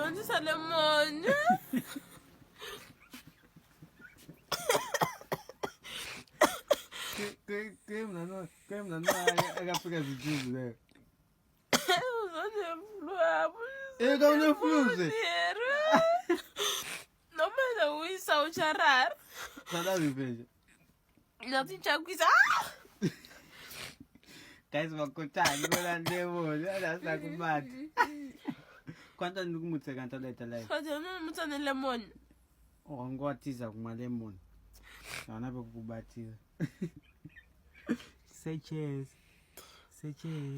Mandisa lemon. Kwem na akafika zijuzi leo. Uzone flua. Kama fluze. Nomela uisa ucharar. Sada vipeje. Natincha kuisa. Guys wakotani ngola ndemo, nasa kumati. Kwanta ndikumutse kanta leta live. Kaje mutane lemon. Ngwatiza kuma lemon. Sana bekubatiza. Say cheers. Say cheers.